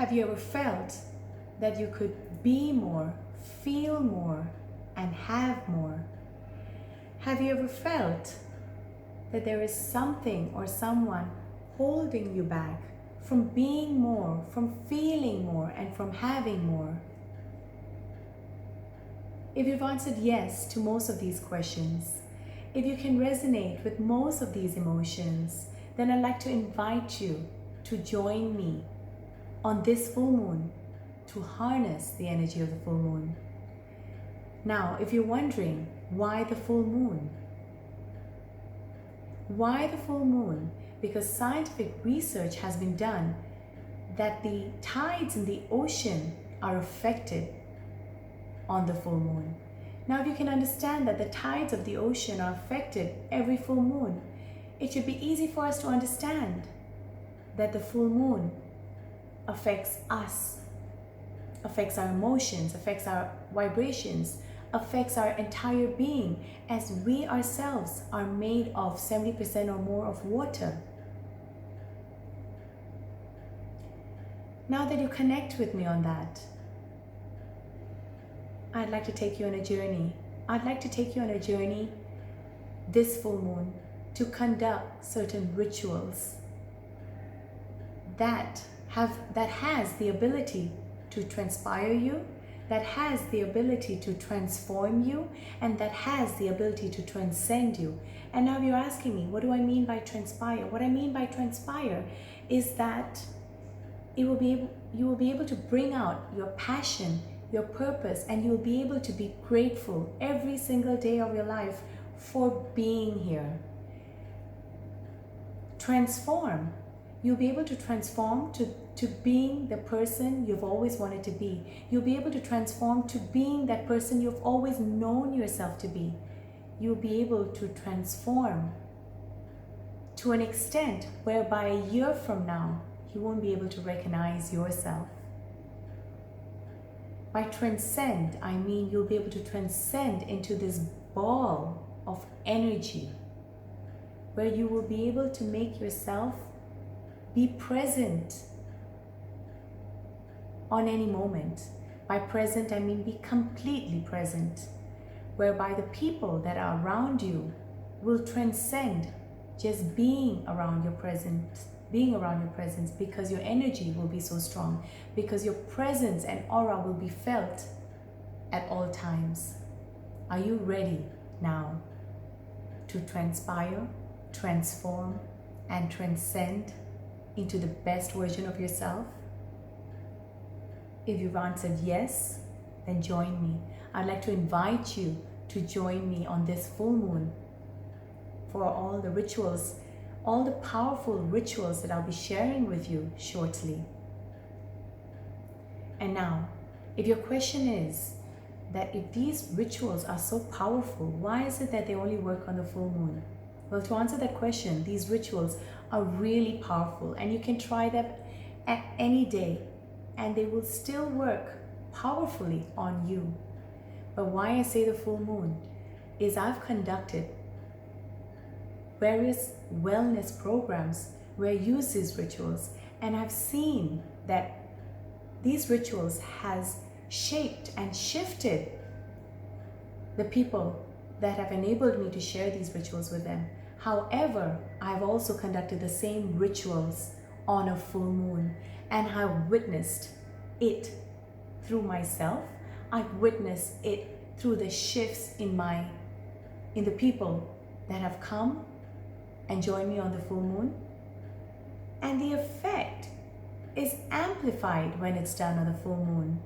Have you ever felt that you could be more, feel more, and have more? Have you ever felt that there is something or someone holding you back from being more, from feeling more, and from having more? If you've answered yes to most of these questions, if you can resonate with most of these emotions, then I'd like to invite you to join me on this full moon to harness the energy of the full moon. Now, if you're wondering why the full moon? Why the full moon? Because scientific research has been done that the tides in the ocean are affected on the full moon. Now, if you can understand that the tides of the ocean are affected every full moon, it should be easy for us to understand that the full moon affects us, affects our emotions, affects our vibrations, affects our entire being, as we ourselves are made of 70% or more of water. Now that you connect with me on that, I'd like to take you on a journey. I'd like to take you on a journey this full moon to conduct certain rituals that has the ability to transpire you, that has the ability to transform you, and that has the ability to transcend you. And now you're asking me, what do I mean by transpire? What I mean by transpire is that you will be able to bring out your passion, your purpose, and you'll be able to be grateful every single day of your life for being here. Transform. You'll be able to transform to being the person you've always wanted to be. You'll be able to transform to being that person you've always known yourself to be. You'll be able to transform to an extent whereby a year from now, you won't be able to recognize yourself. By transcend, I mean you'll be able to transcend into this ball of energy where you will be able to make yourself be present on any moment. By present, I mean be completely present, whereby the people that are around you will transcend just being around your presence, because your energy will be so strong, because your presence and aura will be felt at all times. Are you ready now to transpire, transform, and transcend into the best version of yourself? If you've answered yes, then join me. I'd like to invite you to join me on this full moon for all the rituals, all the powerful rituals that I'll be sharing with you shortly. And now, if your question is that if these rituals are so powerful, why is it that they only work on the full moon? Well, to answer that question, these rituals are really powerful, and you can try them at any day and they will still work powerfully on you. But why I say the full moon is I've conducted various wellness programs where I use these rituals, and I've seen that these rituals has shaped and shifted the people that have enabled me to share these rituals with them. However, I've also conducted the same rituals on a full moon, and I've witnessed it through myself. I've witnessed it through the shifts in the people that have come and joined me on the full moon. And the effect is amplified when it's done on the full moon.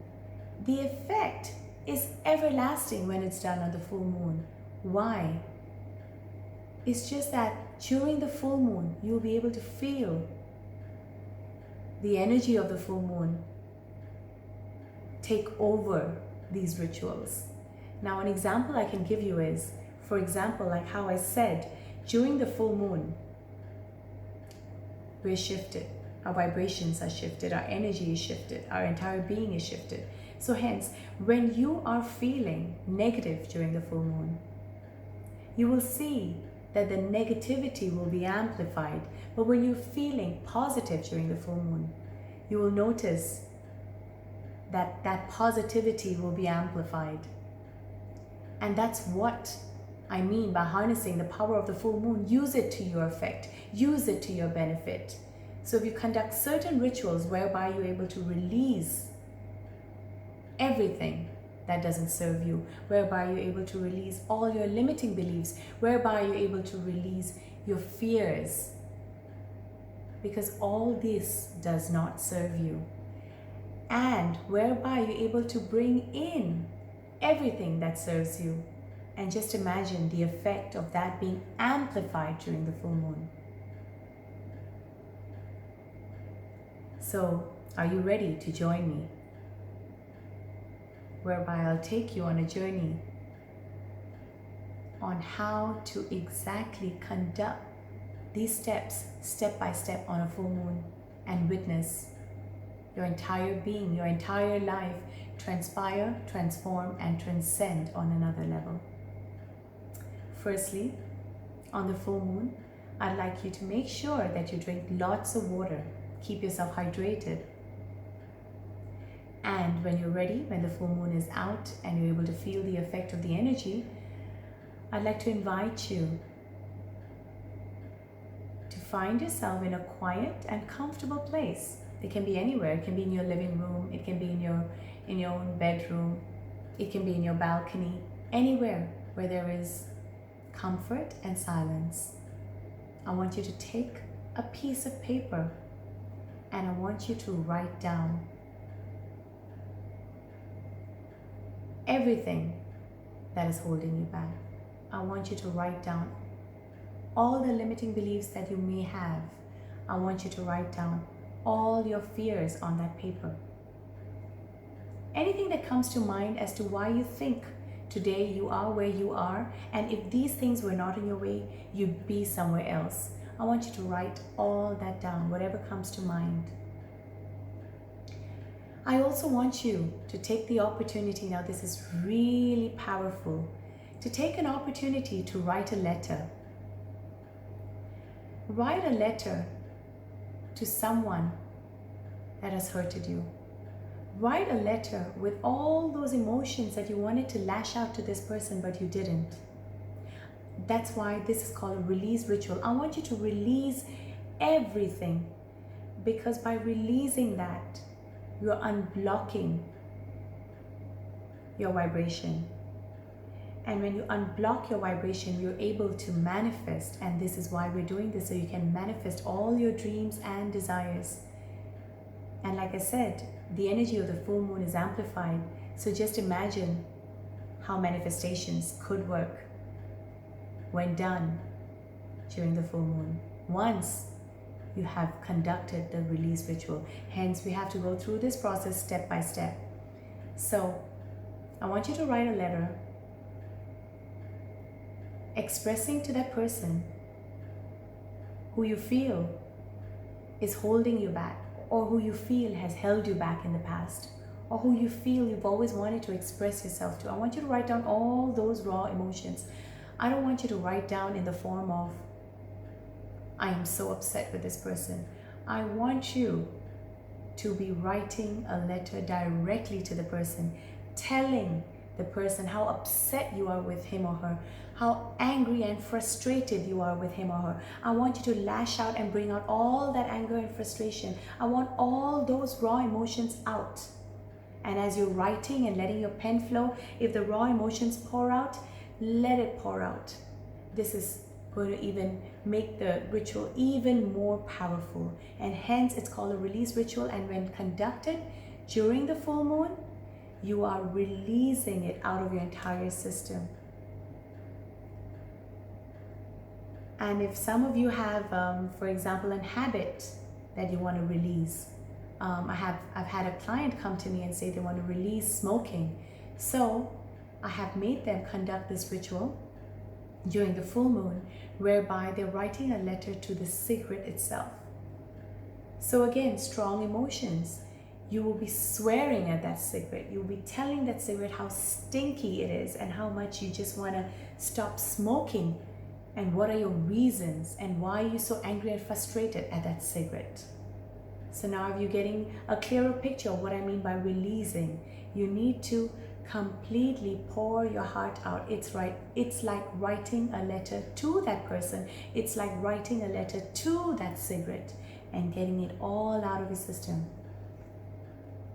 The effect is everlasting when it's done on the full moon. Why? It's just that during the full moon, you'll be able to feel the energy of the full moon take over these rituals. Now, an example I can give you is, for example, like how I said, during the full moon, we're shifted. Our vibrations are shifted, our energy is shifted, our entire being is shifted. So hence, when you are feeling negative during the full moon, you will see that the negativity will be amplified. But when you're feeling positive during the full moon, you will notice that that positivity will be amplified. And that's what I mean by harnessing the power of the full moon. Use it to your effect. Use it to your benefit. So if you conduct certain rituals whereby you're able to release everything that doesn't serve you, whereby you're able to release all your limiting beliefs, whereby you're able to release your fears, because all this does not serve you, and whereby you're able to bring in everything that serves you. And just imagine the effect of that being amplified during the full moon. So, are you ready to join me? Whereby I'll take you on a journey on how to exactly conduct these steps, step by step, on a full moon, and witness your entire being, your entire life transpire, transform, and transcend on another level. Firstly, on the full moon, I'd like you to make sure that you drink lots of water. Keep yourself hydrated. And when you're ready, when the full moon is out and you're able to feel the effect of the energy, I'd like to invite you to find yourself in a quiet and comfortable place. It can be anywhere. It can be in your living room. It can be in your own bedroom. It can be in your balcony. Anywhere where there is comfort and silence. I want you to take a piece of paper and I want you to write down everything that is holding you back. I want you to write down all the limiting beliefs that you may have. I want you to write down all your fears on that paper. Anything that comes to mind as to why you think today you are where you are, and if these things were not in your way, you'd be somewhere else. I want you to write all that down, whatever comes to mind. I also want you to take the opportunity, now this is really powerful, to take an opportunity to write a letter. Write a letter to someone that has hurted you. Write a letter with all those emotions that you wanted to lash out to this person, but you didn't. That's why this is called a release ritual. I want you to release everything, because by releasing that, you're unblocking your vibration. And when you unblock your vibration, you're able to manifest. And this is why we're doing this, so you can manifest all your dreams and desires. And like I said, the energy of the full moon is amplified. So just imagine how manifestations could work when done during the full moon, once you have conducted the release ritual. Hence, we have to go through this process step by step. So I want you to write a letter expressing to that person who you feel is holding you back, or who you feel has held you back in the past, or who you feel you've always wanted to express yourself to. I want you to write down all those raw emotions. I don't want you to write down in the form of, I am so upset with this person. I want you to be writing a letter directly to the person, telling the person how upset you are with him or her, how angry and frustrated you are with him or her. I want you to lash out and bring out all that anger and frustration. I want all those raw emotions out. And as you're writing and letting your pen flow, if the raw emotions pour out, let it pour out. This is going to even make the ritual even more powerful. And hence it's called a release ritual. And when conducted during the full moon, you are releasing it out of your entire system. And if some of you have, for example, a habit that you want to release, I've had a client come to me and say they want to release smoking. So I have made them conduct this ritual during the full moon, whereby they're writing a letter to the cigarette itself. So again, strong emotions. You will be swearing at that cigarette. You'll be telling that cigarette how stinky it is and how much you just want to stop smoking, and what are your reasons and why are you so angry and frustrated at that cigarette. So now if you're getting a clearer picture of what I mean by releasing, you need to completely pour your heart out. It's like writing a letter to that person. It's like writing a letter to that cigarette and getting it all out of your system.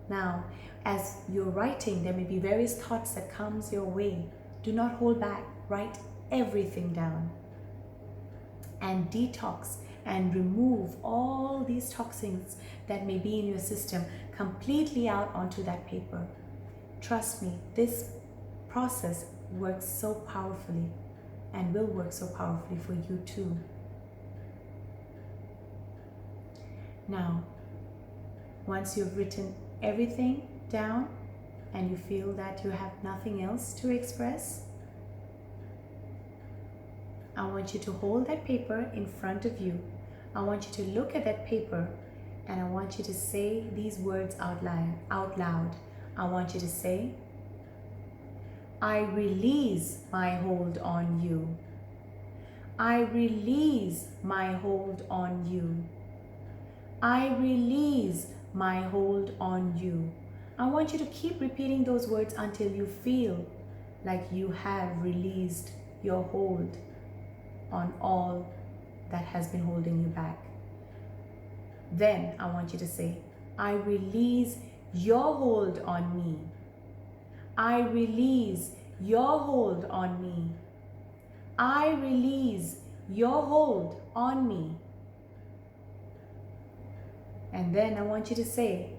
Now, as you're writing, there may be various thoughts that comes your way. Do not hold back. Write everything down and detox and remove all these toxins that may be in your system completely out onto that paper. Trust me, this process works so powerfully and will work so powerfully for you too. Now, once you've written everything down and you feel that you have nothing else to express, I want you to hold that paper in front of you. I want you to look at that paper and I want you to say these words out loud. I want you to say, I release my hold on you. I release my hold on you. I release my hold on you. I want you to keep repeating those words until you feel like you have released your hold on all that has been holding you back. Then I want you to say, I release your hold on me. I release your hold on me. I release your hold on me. And then I want you to say,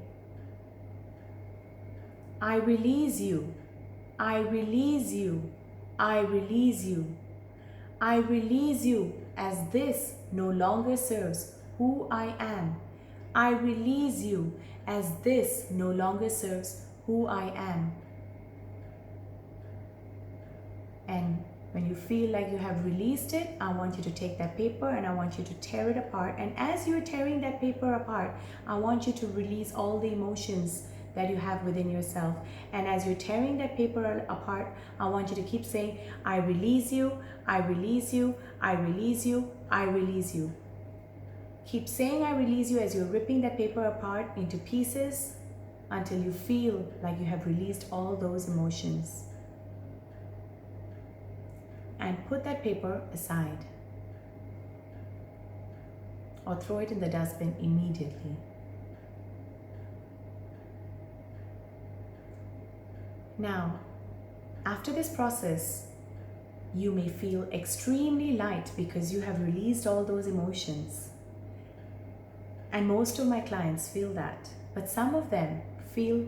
I release you. I release you. I release you. I release you as this no longer serves who I am. I release you as this no longer serves who I am. And when you feel like you have released it, I want you to take that paper and I want you to tear it apart. And as you're tearing that paper apart, I want you to release all the emotions that you have within yourself. And as you're tearing that paper apart, I want you to keep saying, I release you, I release you, I release you, I release you. Keep saying I release you as you're ripping that paper apart into pieces until you feel like you have released all those emotions. And put that paper aside or throw it in the dustbin immediately. Now, after this process, you may feel extremely light because you have released all those emotions. And most of my clients feel that, but some of them feel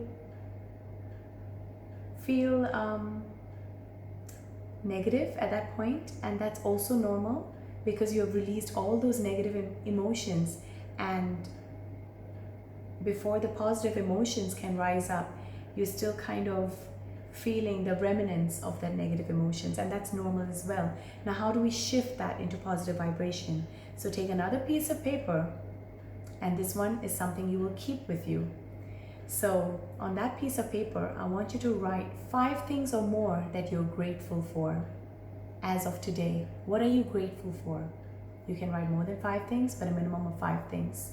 negative at that point, and that's also normal because you have released all those negative emotions, and before the positive emotions can rise up, you're still kind of feeling the remnants of that negative emotions, and that's normal as well. Now, how do we shift that into positive vibration? So take another piece of paper, and this one is something you will keep with you. So on that piece of paper, I want you to write 5 things or more that you're grateful for as of today. What are you grateful for? You can write more than 5 things, but a minimum of 5 things.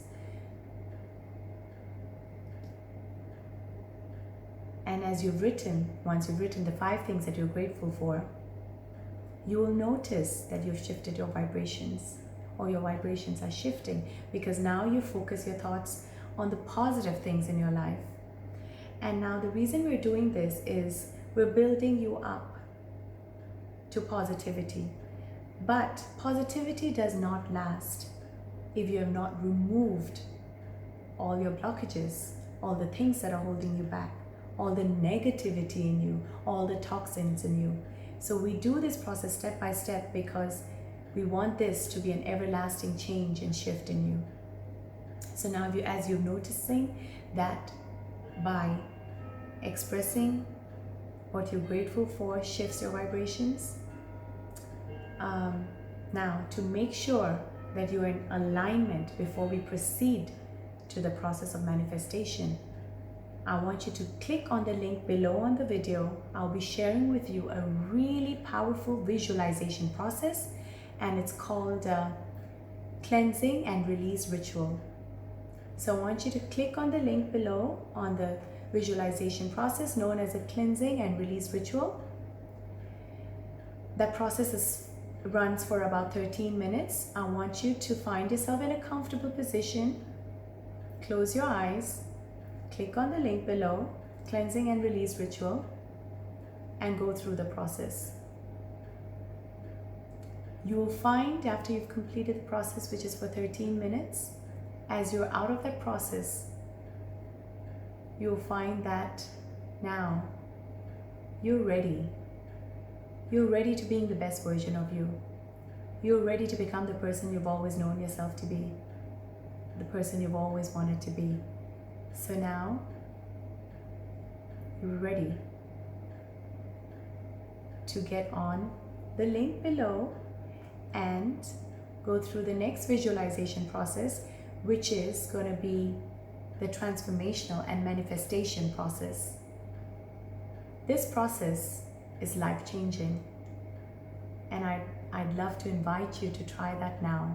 And as once you've written the 5 things that you're grateful for, you will notice that you've shifted your vibrations, or your vibrations are shifting, because now you focus your thoughts on the positive things in your life. And now the reason we're doing this is we're building you up to positivity. But positivity does not last if you have not removed all your blockages, all the things that are holding you back, all the negativity in you, all the toxins in you. So we do this process step by step because we want this to be an everlasting change and shift in you. So now as you're noticing that by expressing what you're grateful for shifts your vibrations, now to make sure that you're in alignment before we proceed to the process of manifestation, I want you to click on the link below on the video. I'll be sharing with you a really powerful visualization process, and it's called Cleansing and Release Ritual. So I want you to click on the link below on the visualization process known as a cleansing and release ritual. That process runs for about 13 minutes. I want you to find yourself in a comfortable position. Close your eyes, click on the link below, cleansing and release ritual, and go through the process. You will find after you've completed the process, which is for 13 minutes, as you're out of that process, you will find that now you're ready. You're ready to being the best version of you. You're ready to become the person you've always known yourself to be, the person you've always wanted to be. So now you're ready to get on the link below and go through the next visualization process, which is going to be the transformational and manifestation process. This process is life-changing, and I'd love to invite you to try that now.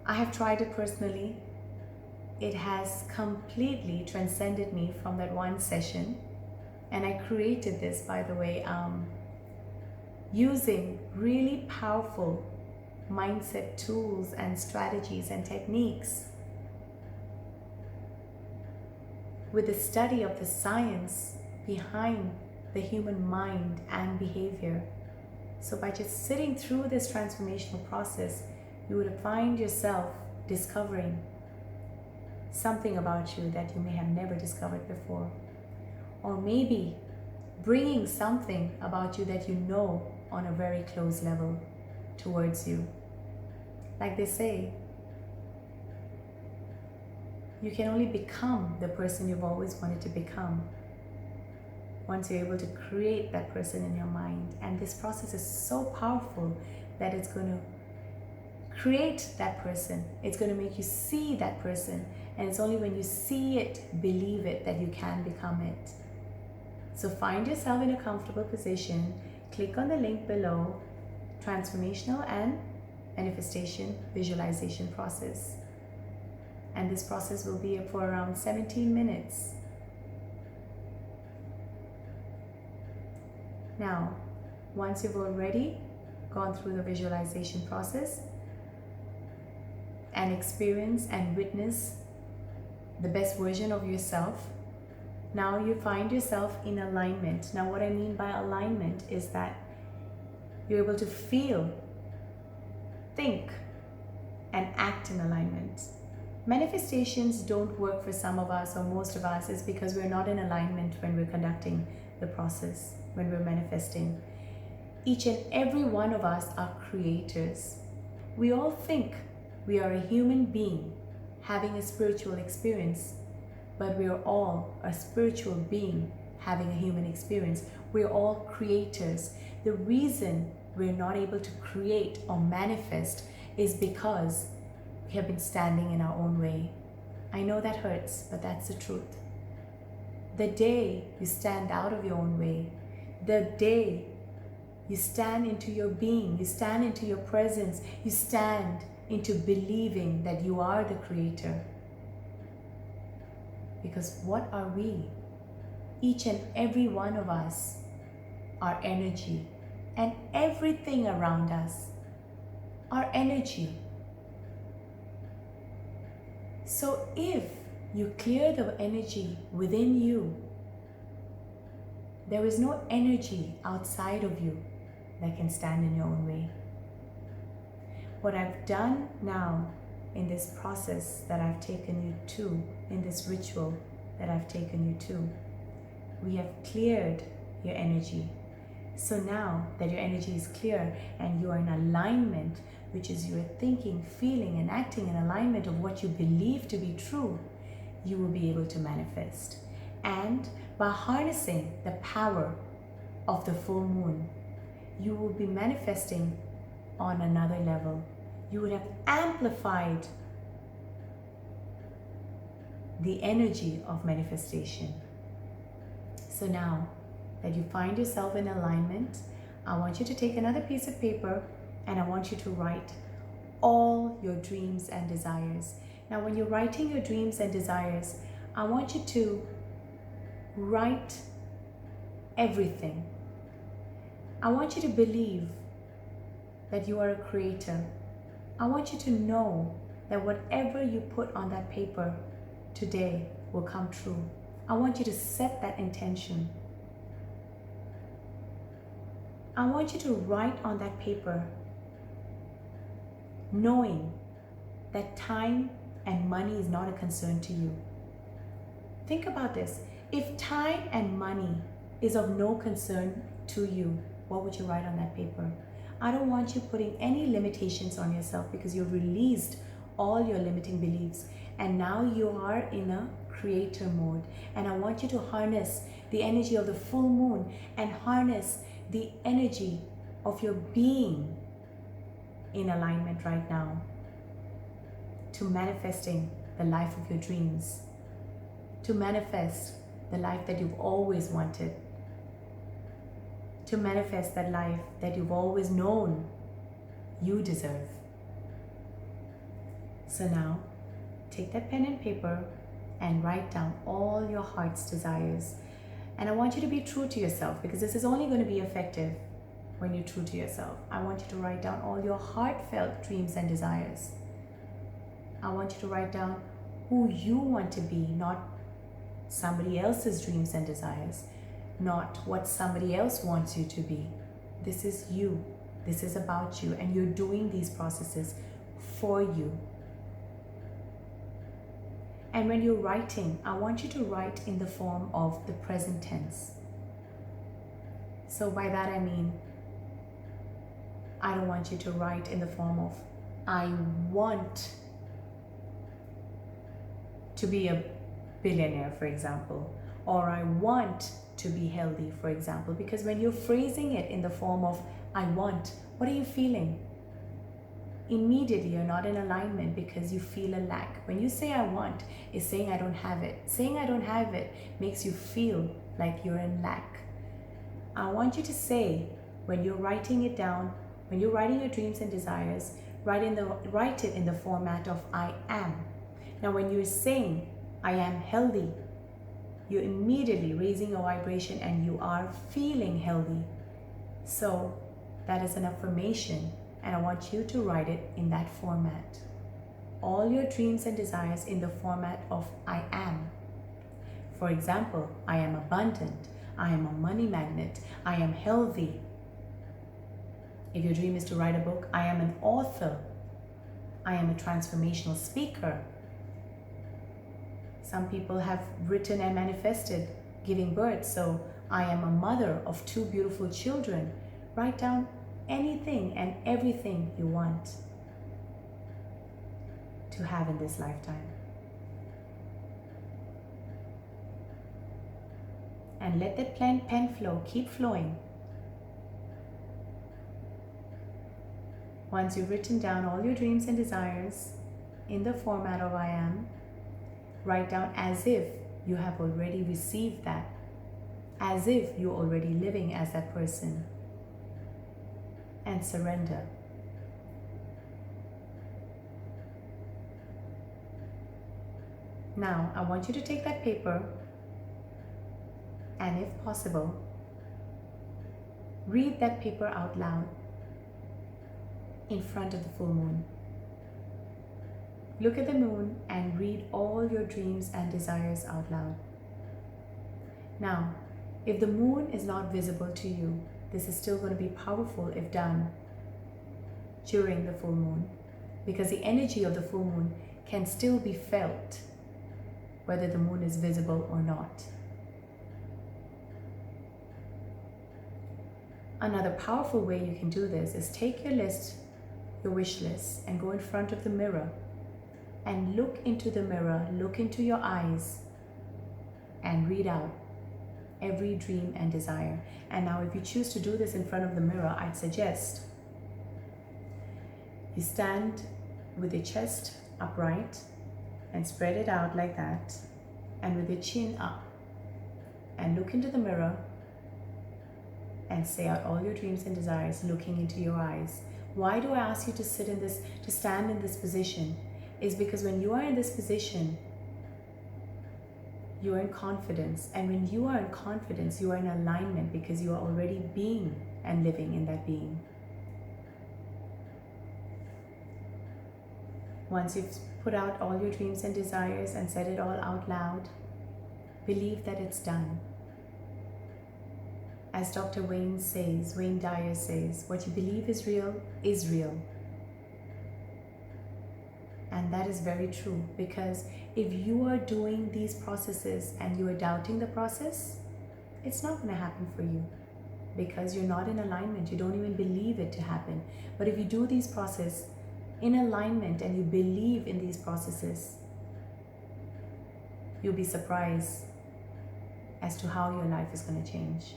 I have tried it personally. It has completely transcended me from that one session, and I created this, by the way, using really powerful mindset tools and strategies and techniques with the study of the science behind the human mind and behavior. So by just sitting through this transformational process, you would find yourself discovering something about you that you may have never discovered before, or maybe bringing something about you that you know on a very close level towards you. Like they say, you can only become the person you've always wanted to become once you're able to create that person in your mind. And this process is so powerful that it's going to create that person. It's going to make you see that person. And it's only when you see it, believe it, that you can become it. So find yourself in a comfortable position. Click on the link below, Transformational and Manifestation Visualization Process. And this process will be for around 17 minutes. Now, once you've already gone through the visualization process and experience and witness the best version of yourself, now you find yourself in alignment. Now, what I mean by alignment is that you're able to feel, think, and act in alignment. Manifestations don't work for some of us or most of us is because we're not in alignment when we're conducting the process, when we're manifesting. Each and every one of us are creators. We all think we are a human being having a spiritual experience, but we are all a spiritual being having a human experience. We're all creators. The reason we're not able to create or manifest is because we have been standing in our own way. I know that hurts, but that's the truth. The day you stand out of your own way, the day you stand into your being, you stand into your presence, you stand into believing that you are the creator. Because what are we? Each and every one of us are energy, and everything around us are energy. So if you clear the energy within you, there is no energy outside of you that can stand in your own way. What I've done now in this process that I've taken you to, in this ritual that I've taken you to, we have cleared your energy. So now that your energy is clear and you are in alignment, which is you're thinking, feeling, and acting in alignment of what you believe to be true, you will be able to manifest. And by harnessing the power of the full moon, you will be manifesting on another level. You would have amplified the energy of manifestation. So now that you find yourself in alignment, I want you to take another piece of paper and I want you to write all your dreams and desires. Now, when you're writing your dreams and desires, I want you to write everything. I want you to believe that you are a creator. I want you to know that whatever you put on that paper today will come true. I want you to set that intention. I want you to write on that paper knowing that time and money is not a concern to you. Think about this. If time and money is of no concern to you, what would you write on that paper? I don't want you putting any limitations on yourself, because you've released all your limiting beliefs and now you are in a creator mode. And I want you to harness the energy of the full moon and harness the energy of your being in alignment right now to manifesting the life of your dreams, to manifest the life that you've always wanted, to manifest that life that you've always known you deserve. So now, take that pen and paper and write down all your heart's desires. And I want you to be true to yourself, because this is only going to be effective when you're true to yourself. I want you to write down all your heartfelt dreams and desires. I want you to write down who you want to be, not somebody else's dreams and desires, not what somebody else wants you to be. This is you. This is about you, and you're doing these processes for you. And when you're writing, I want you to write in the form of the present tense. So by that I mean, I don't want you to write in the form of, I want to be a billionaire, for example, or I want to be healthy, for example, because when you're phrasing it in the form of I want, what are you feeling? Immediately you're not in alignment, because you feel a lack. When you say I want, it's saying I don't have it. Saying I don't have it makes you feel like you're in lack. I want you to say, when you're writing it down, when you're writing your dreams and desires, write it in the format of I am. Now when you're saying I am healthy, you're immediately raising your vibration and you are feeling healthy. So that is an affirmation, and I want you to write it in that format. All your dreams and desires in the format of I am. For example, I am abundant, I am a money magnet, I am healthy. If your dream is to write a book, I am an author, I am a transformational speaker. Some people have written and manifested giving birth, so I am a mother of 2 beautiful children. Write down anything and everything you want to have in this lifetime. And let that pen flow keep flowing. Once you've written down all your dreams and desires in the format of I am, write down as if you have already received that, as if you're already living as that person, and surrender. Now, I want you to take that paper and, if possible, read that paper out loud in front of the full moon. Look at the moon and read all your dreams and desires out loud. Now, if the moon is not visible to you, this is still going to be powerful if done during the full moon, because the energy of the full moon can still be felt whether the moon is visible or not. Another powerful way you can do this is take your list, your wish list, and go in front of the mirror and look into the mirror, look into your eyes, and read out every dream and desire. And now if you choose to do this in front of the mirror, I'd suggest you stand with your chest upright and spread it out like that, and with your chin up, and look into the mirror and say out all your dreams and desires looking into your eyes. Why do I ask you to stand in this position? Is because when you are in this position, you are in confidence. And when you are in confidence, you are in alignment because you are already being and living in that being. Once you've put out all your dreams and desires and said it all out loud, believe that it's done. As Dr. Wayne Dyer says, what you believe is real is real. And that is very true, because if you are doing these processes and you are doubting the process, it's not going to happen for you because you're not in alignment. You don't even believe it to happen. But if you do these processes in alignment and you believe in these processes, you'll be surprised as to how your life is going to change.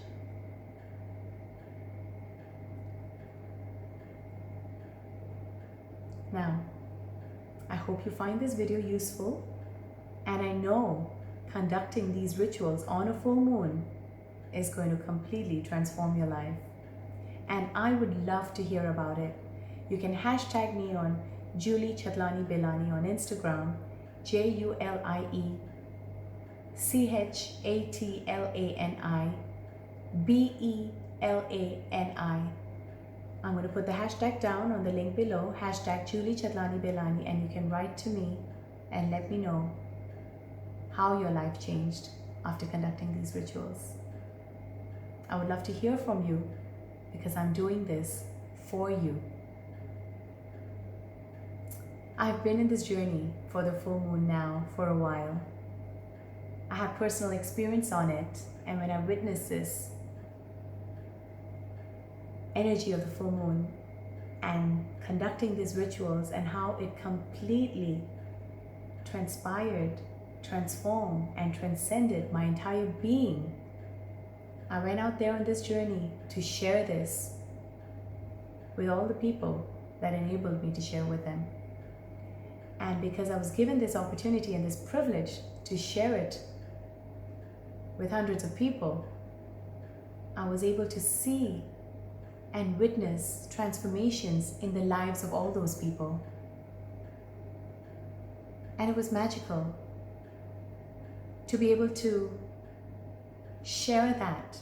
Now, I hope you find this video useful, and I know conducting these rituals on a full moon is going to completely transform your life. And I would love to hear about it. You can hashtag me on juliechatlanibelani Belani on Instagram, Juliechatlanibelani. I'm going to put the hashtag down on the link below, hashtag Chatlani Belani, and you can write to me and let me know how your life changed after conducting these rituals. I would love to hear from you because I'm doing this for you. I've been in this journey for the full moon now for a while. I have personal experience on it, and when I witnessed this energy of the full moon and conducting these rituals and how it completely transpired, transformed, and transcended my entire being, I went out there on this journey to share this with all the people that enabled me to share with them. And because I was given this opportunity and this privilege to share it with hundreds of people, I was able to see and witness transformations in the lives of all those people. And it was magical to be able to share that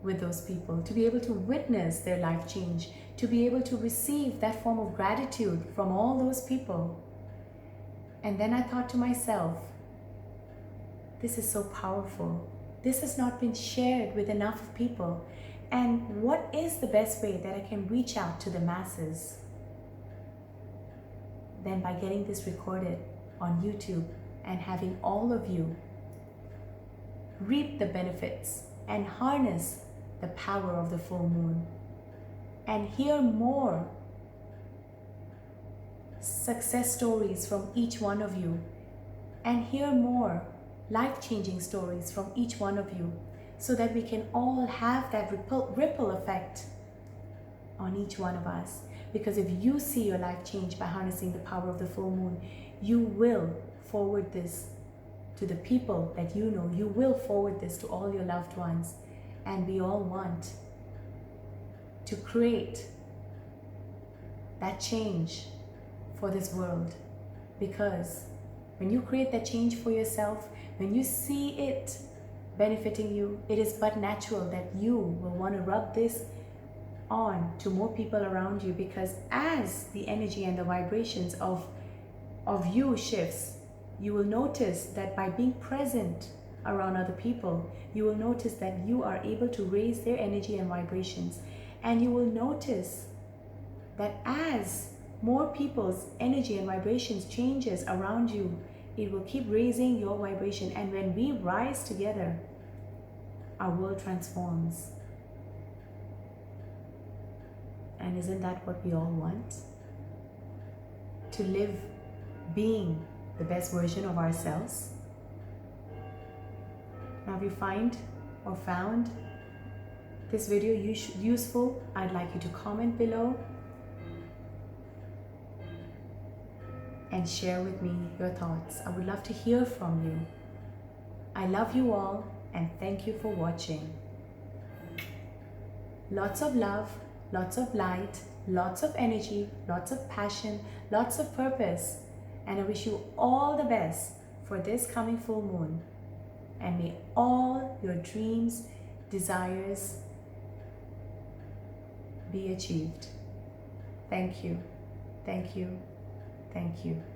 with those people, to be able to witness their life change, to be able to receive that form of gratitude from all those people. And then I thought to myself, this is so powerful. This has not been shared with enough people. And what is the best way that I can reach out to the masses than by getting this recorded on YouTube and having all of you reap the benefits and harness the power of the full moon and hear more success stories from each one of you and hear more life-changing stories from each one of you, so that we can all have that ripple effect on each one of us. Because if you see your life change by harnessing the power of the full moon, you will forward this to the people that you know. You will forward this to all your loved ones. And we all want to create that change for this world. Because when you create that change for yourself, when you see it benefiting you, it is but natural that you will want to rub this on to more people around you, because as the energy and the vibrations of you shifts, you will notice that by being present around other people, you will notice that you are able to raise their energy and vibrations. And you will notice that as more people's energy and vibrations changes around you, it will keep raising your vibration. And when we rise together, our world transforms. And isn't that what we all want? To live being the best version of ourselves. Now, if you find or found this video useful, I'd like you to comment below and share with me your thoughts. I would love to hear from you. I love you all and thank you for watching. Lots of love, lots of light, lots of energy, lots of passion, lots of purpose. And I wish you all the best for this coming full moon. And may all your dreams, desires be achieved. Thank you. Thank you. Thank you.